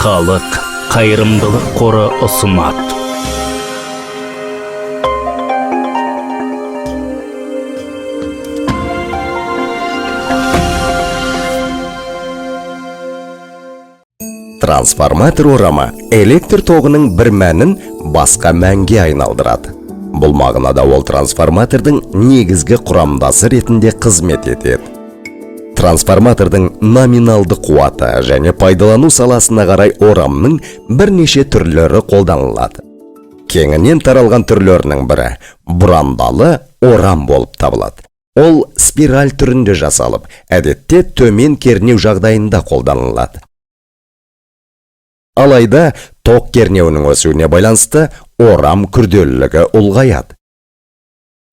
Халық қайырымдылық қоры ұсынады. Трансформатор орамы электр тоғының бір мәнін басқа мәнге айналдырады. Бұл мағынада ол трансформатордың негізгі құрамдасы ретінде қызмет етеді. Трансформатордың номиналды қуаты және пайдалану саласына қарай орамның бірнеше түрлері қолданылады. Кеңінен таралған түрлерінің бірі бұрандалы орам болып табылады. Ол спираль түрінде жасалып, әдетте төмен кернеу жағдайында қолданылады. Алайда тоқ кернеуінің өсуіне байланысты орам күрделілігі ұлғаяды.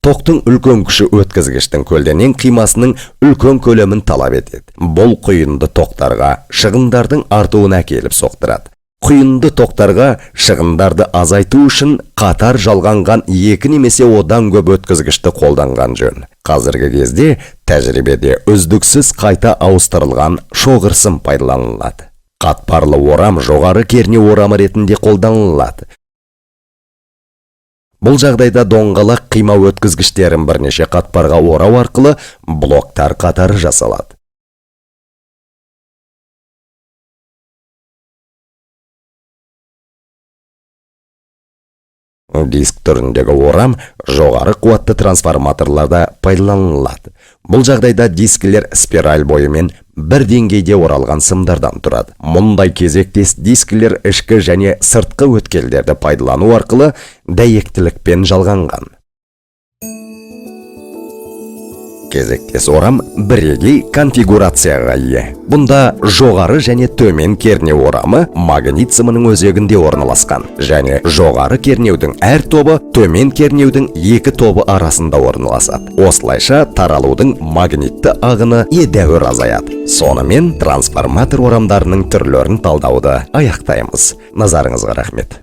Тоқтың үлкен күші өткізгіштің көлденең қимасының үлкен көлемін талап етеді. Бұл құйынды тоқтарға шығындардың артуына әкеліп соқтырады. Құйынды тоқтарға шығындарды азайту үшін қатар жалғанған екі немесе одан көп өткізгішті қолданған жөн. Қазіргі кезде тәжірибеде үздіксіз қайта ауыстырылған шоғырсым пайдаланылады. Қатпарлы орам жоғары кернеу орамы ретінде қолданылады. Бұл жағдайда доңғалақ қима өткізгіштерін бірнеше қатпарға орау арқылы блоктар қатары жасалады. Диск түріндегі орам жоғары қуатты трансформаторларда пайдаланылады. Бұл жағдайда дискілер спираль бойымен бір деңгейде оралған сымдардан тұрады. Мұндай кезектес дискілер ішкі және сыртқы өткелдерді пайдалану арқылы дәйектілікпен жалғанған. Кезектес орам бірегей конфигурацияға ие. Бұнда жоғары және төмен кернеу орамы магнит сымының өзегінде орналасқан, және жоғары кернеудің әр тобы төмен кернеудің екі тобы арасында орналасады. Осылайша таралудың магнитті ағыны едәуір азаяды. Сонымен трансформатор орамдарының түрлерін талдауды аяқтаймыз. Назарыңызға рахмет.